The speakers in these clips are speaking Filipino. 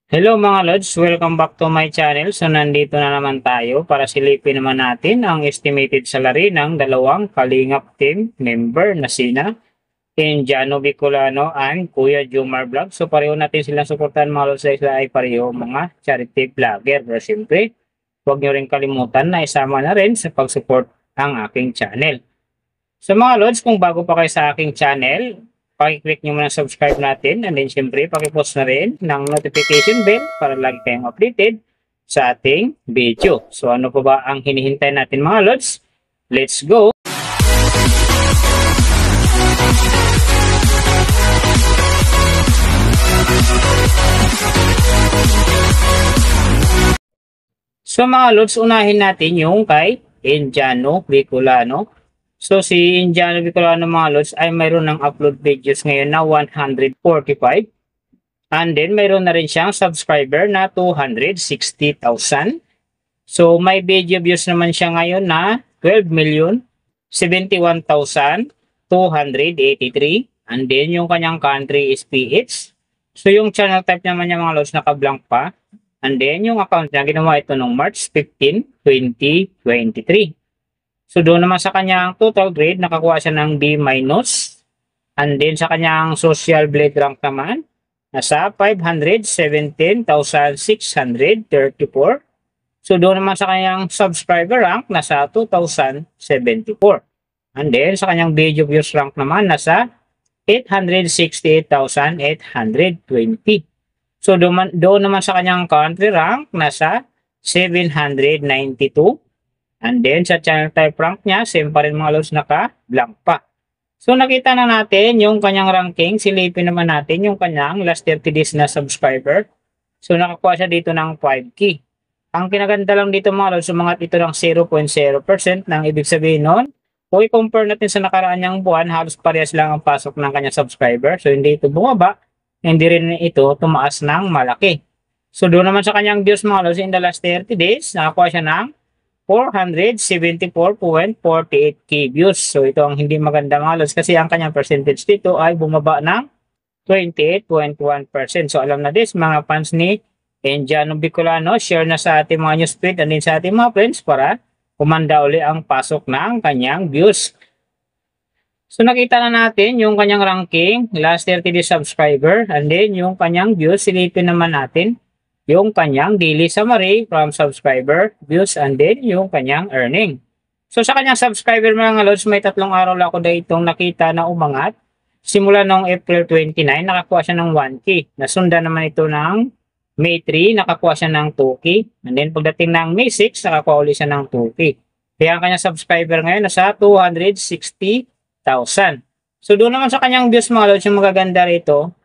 Hello mga Lods, welcome back to my channel. So nandito na naman tayo para silipin naman natin ang estimated salary ng dalawang Kalingap team member na sina Indiano Bicolano and Kuya Jomar Vlog. So pareho natin silang suportahan mga Lods, sila ay pareho mga charity vlogger. Pero siyempre, huwag nyo rin kalimutan na isama na rin sa pag-support ang aking channel. So mga Lods, kung bago pa kayo sa aking channel, pakiclick nyo muna subscribe natin, and then syempre pakipost na rin ng notification bell para lagi kayong updated sa ating video. So ano po ba ang hinihintay natin mga Lods? Let's go! So mga Lods, unahin natin yung kay Indiano Bicolano. So si Indiano Bicolano mga Lods ay mayroon ng upload videos ngayon na 145. And then mayroon na rin siyang subscriber na 260,000. So may video views naman siya ngayon na 12,071,283. And then yung kanyang country is PH. So yung channel type naman niya mga Lods naka-blank pa. And then yung account niya ginawa ito noong March 15, 2023. So doon naman sa kanyang total grade, nakakuha siya ng B-. And then sa kanyang social blade rank naman, nasa 517,634. So doon naman sa kanyang subscriber rank, nasa 2,074. And then sa kanyang video views rank naman, nasa 868,820. So doon naman sa kanyang country rank, nasa 792. And then sa channel type rank niya, same pa rin mga Lods, naka-blank pa. So nakita na natin yung kanyang ranking. Silipin naman natin yung kanyang last 30 days na subscriber. So nakakuha siya dito ng 5K. Ang kinaganda lang dito mga Lods, sumangat ito ng 0.0%. Nang ibig sabihin nun, kung i-compare natin sa nakaraan niyang buwan, halos parehas lang ang pasok ng kanyang subscriber. So hindi ito bumaba, hindi rin ito tumaas ng malaki. So doon naman sa kanyang views mga Lods, in the last 30 days, nakakuha siya ng 474.48k views. So ito ang hindi maganda mga Lods kasi ang kanyang percentage dito ay bumaba ng 28.1%. So alam na this mga fans ni Indiano Bicolano, share na sa ating mga newsfeed and din sa ating mga friends para kumanda uli ang pasok ng kanyang views. So nakita na natin yung kanyang ranking, last 30 days subscriber, and then yung kanyang views. Silipin naman natin yung kanyang daily summary from subscriber, views, and then yung kanyang earning. So sa kanyang subscriber mga Lods, may 3 araw lang ako na itong nakita na umangat. Simula noong April 29, nakakuha siya ng 1K. Nasundan naman ito ng May 3, nakakuha siya ng 2K. And then pagdating ng May 6, nakakuha ulit siya ng 2K. Kaya ang kanyang subscriber ngayon nasa 260,000. So doon naman sa kanyang views mga Lods, yung magaganda rito,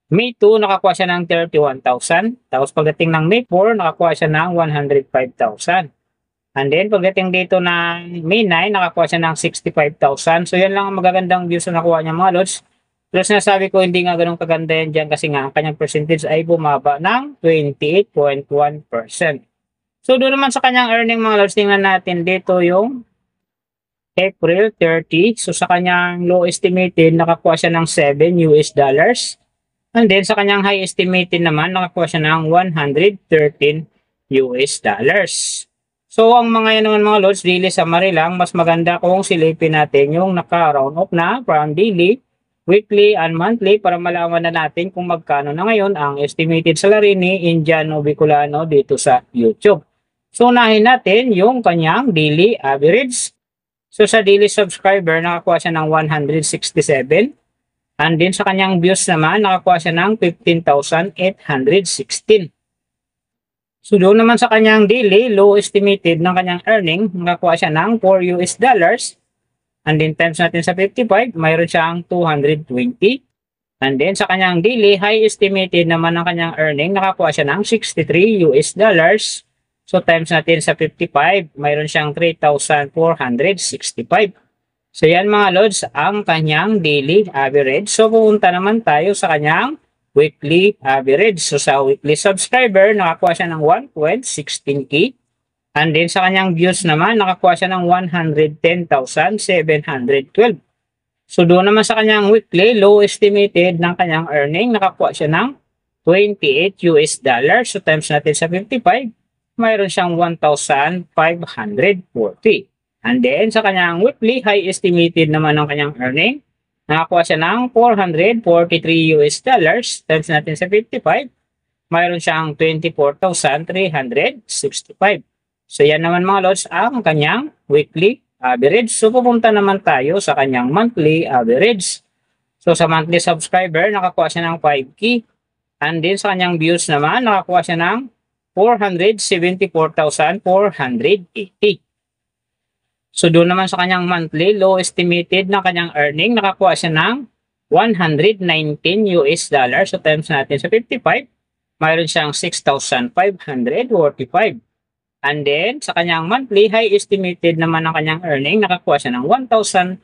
May 2, nakakuha siya ng 31,000. Tapos pagdating ng May 4, nakakuha siya ng 105,000. And then pagdating dito ng May 9, nakakuha siya ng 65,000. So yan lang ang magagandang views na nakuha niya mga Lods. Plus nasabi ko hindi nga ganun kaganda yan dyan kasi nga ang kanyang percentage ay bumaba ng 28.1%. So doon naman sa kanyang earning mga Lods, tingnan natin dito yung April 30. So sa kanyang low estimated, nakakuha siya ng $7. And then sa kanyang high estimated naman, nakakuha siya ng $113. So ang mga yan naman mga Lods, daily summary lang. Mas maganda kung silipin natin yung naka-round off na from daily, weekly, and monthly para malaman na natin kung magkano na ngayon ang estimated salary ni Indiano Bicolano dito sa YouTube. So unahin natin yung kanyang daily average. So sa daily subscriber, nakakuha siya ng 167. And then sa kanyang views naman, nakakuha siya ng 15,816. So doon naman sa kanyang daily, low estimated ng kanyang earning, nakakuha siya ng $4. And then times natin sa 55, mayroon siyang 220. And then sa kanyang daily, high estimated naman ng kanyang earning, nakakuha siya ng $63. So times natin sa 55, mayroon siyang 3,465. So yan mga Lods, ang kanyang daily average. So pupunta naman tayo sa kanyang weekly average. So sa weekly subscriber, nakakuha siya ng 1.16k. And then sa kanyang views naman, nakakuha siya ng 110,712. So doon naman sa kanyang weekly, low estimated ng kanyang earning, nakakuha siya ng 28 US dollars. So times natin sa 55, mayroon siyang 1,540. And then sa kanyang weekly high estimated naman ng kanyang earning, nakakuha siya ng 443 US dollars. Times natin sa 55, mayroon siyang 24,365. So yan naman mga lods ang kanyang weekly average. So pupunta naman tayo sa kanyang monthly average. So sa monthly subscriber, nakakuha siya ng 5K. And then sa kanyang views naman, nakakuha siya ng 474,480. So doon naman sa kanyang monthly, low estimated na kanyang earning, nakakuha siya ng 119 US dollars. So times natin sa 55, mayroon siyang 6,545. And then, sa kanyang monthly, high estimated naman ang kanyang earning, nakakuha siya ng 1,900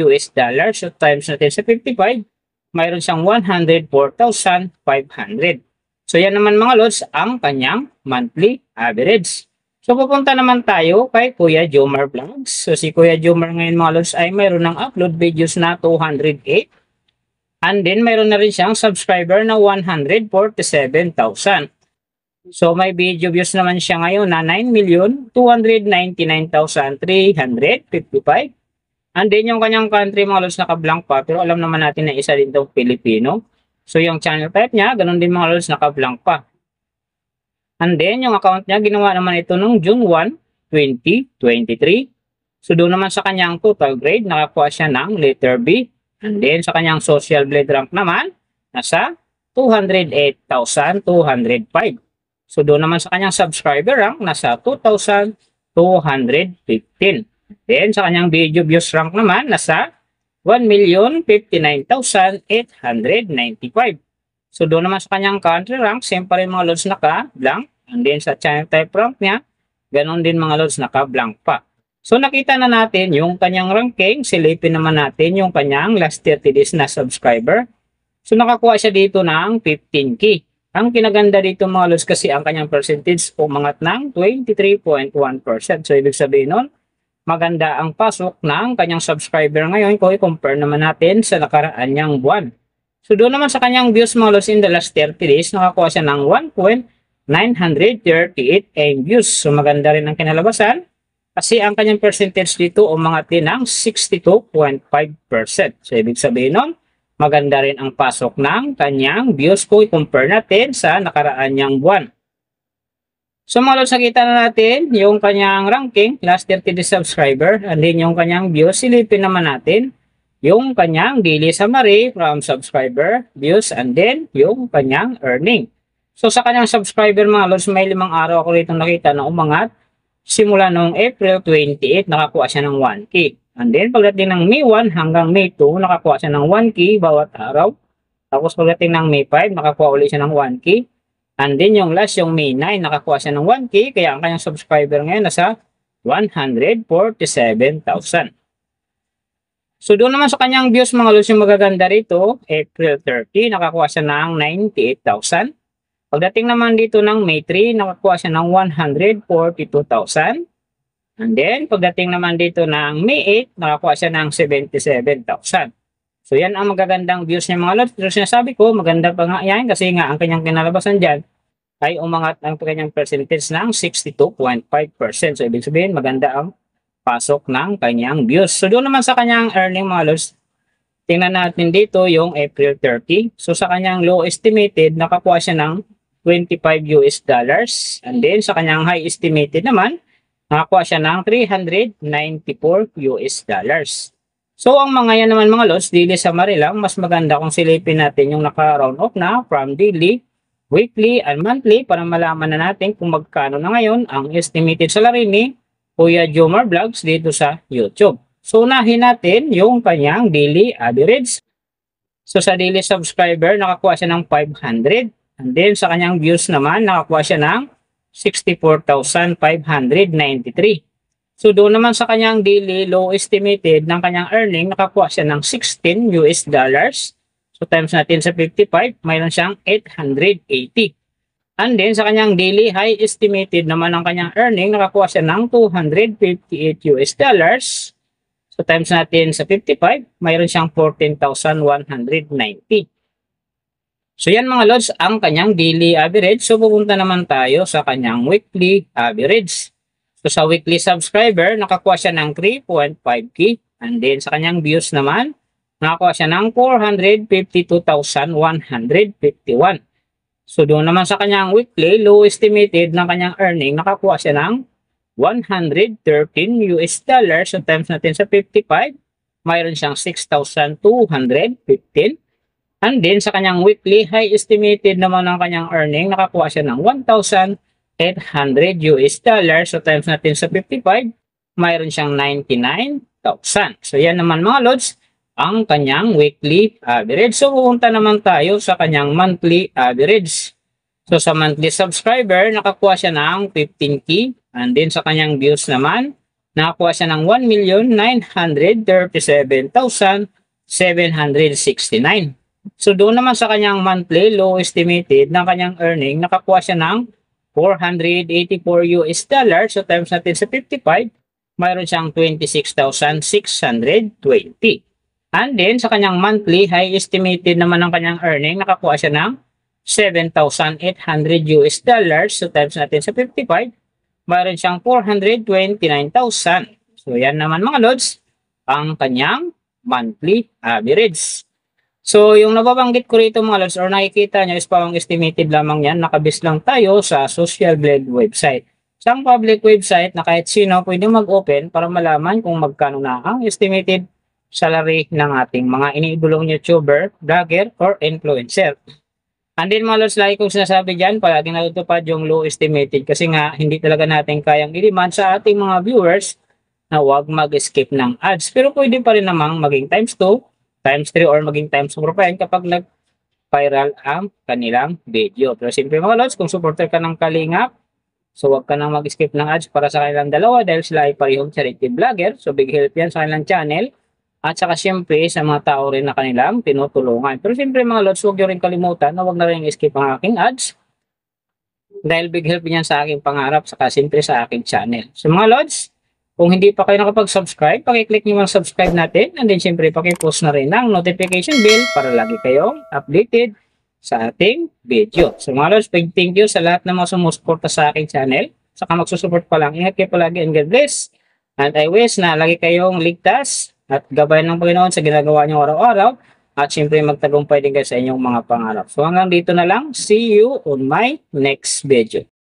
US dollars. So, times natin sa 55, mayroon siyang 104,500. So, yan naman mga lods, ang kanyang monthly average. So, pupunta naman tayo kay Kuya Jomar Vlogs. So, si Kuya Jomar ngayon mga lods ay mayroon ng upload videos na 208. And then, mayroon na rin siyang subscriber na 147,000. So, may video views naman siya ngayon na 9,299,355. And then, yung kanyang country mga lods naka-blank pa. Pero alam naman natin na isa din itong Pilipino. So, yung channel type niya, ganun din mga lods naka-blank pa. And then, yung account niya, ginawa naman ito noong June 1, 2023. So, doon naman sa kanyang total grade, nakakuha siya ng letter B. And then, sa kanyang social blade rank naman, nasa 208,205. So, doon naman sa kanyang subscriber rank, nasa 2,215. Then, sa kanyang video views rank naman, nasa 1,059,895. So, doon naman sa kanyang country rank, siyempre mga lods naka-blank. And then, sa channel type rank niya, ganon din mga lods naka-blank pa. So, nakita na natin yung kanyang ranking. Silipin naman natin yung kanyang last 30 days na subscriber. So, nakakuha siya dito ng 15K. Ang kinaganda dito mga lods kasi ang kanyang percentage umangat ng 23.1%. So, ibig sabihin nun, maganda ang pasok ng kanyang subscriber ngayon kung i-compare naman natin sa nakaraan niyang buwan. So, doon naman sa kanyang views mga lods in the last 30 days, nakakuha siya ng 1,938 views. So, maganda rin ang kinalabasan kasi ang kanyang percentage dito umangat din ng 62.5%. So, ibig sabihin nun, maganda rin ang pasok ng kanyang views kung i-compare natin sa nakaraan niyang buwan. So mga lods, nakita na natin yung kanyang ranking, last 30 days subscriber, and then yung kanyang views. Silipin naman natin yung kanyang daily summary from subscriber, views, and then yung kanyang earning. So sa kanyang subscriber mga lods, may 5 araw ako rito nakita na umangat. Simula noong April 28, nakakuha siya ng 1K. And then, pagdating ng May 1 hanggang May 2, nakakuha siya ng 1K bawat araw. Tapos, pagdating ng May 5, nakakuha ulit siya ng 1K. And then, yung last, yung May 9, nakakuha siya ng 1K. Kaya, ang kanyang subscriber ngayon nasa 147,000. So, doon naman sa kanyang views, mga lods, yung magaganda rito, April 30, nakakuha siya ng 98,000. Pagdating naman dito ng May 3, nakakuha siya ng 142,000. And then, pagdating naman dito ng May 8, nakakuha siya ng 77,000. So, yan ang magagandang views niya mga lods. Pero sinasabi ko, maganda pa nga yan kasi nga ang kanyang kinalabasan dyan ay umangat ang kanyang percentage ng 62.5%. So, ibig sabihin, maganda ang pasok ng kanyang views. So, doon naman sa kanyang earning mga lods, tingnan natin dito yung April 30. So, sa kanyang low estimated, nakakuha siya ng 25 US dollars. And then, sa kanyang high estimated naman, nakakuha siya ng 394 US dollars. So, ang mga yan naman mga lods, daily summary lang. Mas maganda kung silipin natin yung naka-round off na from daily, weekly, and monthly para malaman na natin kung magkano na ngayon ang estimated salary ni Kuya Jomar Vlogs dito sa YouTube. So, unahin natin yung kanyang daily average. So, sa daily subscriber, nakakuha siya ng 500. And then, sa kanyang views naman, nakakuha siya ng 64,593. So, doon naman sa kanyang daily low estimated ng kanyang earning, nakakuha siya ng 16 US dollars. So, times natin sa 55, mayroon siyang 880. And then, sa kanyang daily high estimated naman ng kanyang earning, nakakuha siya ng 258 US dollars. So, times natin sa 55, mayroon siyang 14,190. So yan mga lods, ang kanyang daily average. So pupunta naman tayo sa kanyang weekly average. So sa weekly subscriber, nakakuha siya ng 3.5K. And then sa kanyang views naman, nakakuha siya ng 452,151. So doon naman sa kanyang weekly, low estimated ng kanyang earning, nakakuha siya ng 113 US dollars. So times natin sa 55, mayroon siyang 6,215. And then sa kanyang weekly, high estimated naman ng kanyang earning, nakakuha siya ng 1,800 US dollars. So times natin sa 55, mayroon siyang 99,000. So yan naman mga lods, ang kanyang weekly average. So pupunta naman tayo sa kanyang monthly average. So sa monthly subscriber, nakakuha siya ng 15K. And then sa kanyang views naman, nakakuha siya ng 1,937,769. So doon naman sa kanyang monthly low estimated ng kanyang earning, nakakuha siya ng 484 US dollars. So times natin sa 55, mayroon siyang 26,620. And then sa kanyang monthly high estimated naman ng kanyang earning, nakakuha siya ng 7,800 US dollars. So times natin sa 55, mayroon siyang 429,000. So yan naman mga lods, ang kanyang monthly average. So, yung nababanggit ko rito mga lods or nakikita nyo is parang estimated lamang yan. Nakabis lang tayo sa Social Blade website. Isang public website na kahit sino pwede mag-open para malaman kung magkano na ang estimated salary ng ating mga iniidolong YouTuber, vlogger, or influencer. And then mga lods, lagi kong sinasabi dyan, palaging natutupad yung low estimated kasi nga hindi talaga natin kayang i-demand sa ating mga viewers na huwag mag-skip ng ads. Pero pwede pa rin namang maging times 2, times 3 or maging times 4 pa yan kapag nag-viral ang kanilang video. Pero siyempre mga lods, kung supporter ka ng Kalingap, so wag ka nang mag-skip ng ads para sa kanilang dalawa dahil sila ay parehong charity vlogger. So big help yan sa kanilang channel. At saka siyempre sa mga tao rin na kanilang tinutulungan. Pero siyempre mga lods, huwag nyo rin kalimutan na huwag na rin skip ang aking ads. Dahil big help yan sa aking pangarap saka siyempre sa aking channel. So mga lods, kung hindi pa kayo nakapag-subscribe, pakiclick nyo ang subscribe natin. And then syempre pakipost na rin ang notification bell para lagi kayong updated sa ating video. So mga lods, big thank you sa lahat ng mga sumusuporta sa aking channel. Saka magsusupport pa lang. Ingat kayo palagi and God bless. And I wish na lagi kayong ligtas at gabayan ng Panginoon sa ginagawa nyo araw-araw. At syempre magtagumpay din kayo sa inyong mga pangarap. So hanggang dito na lang. See you on my next video.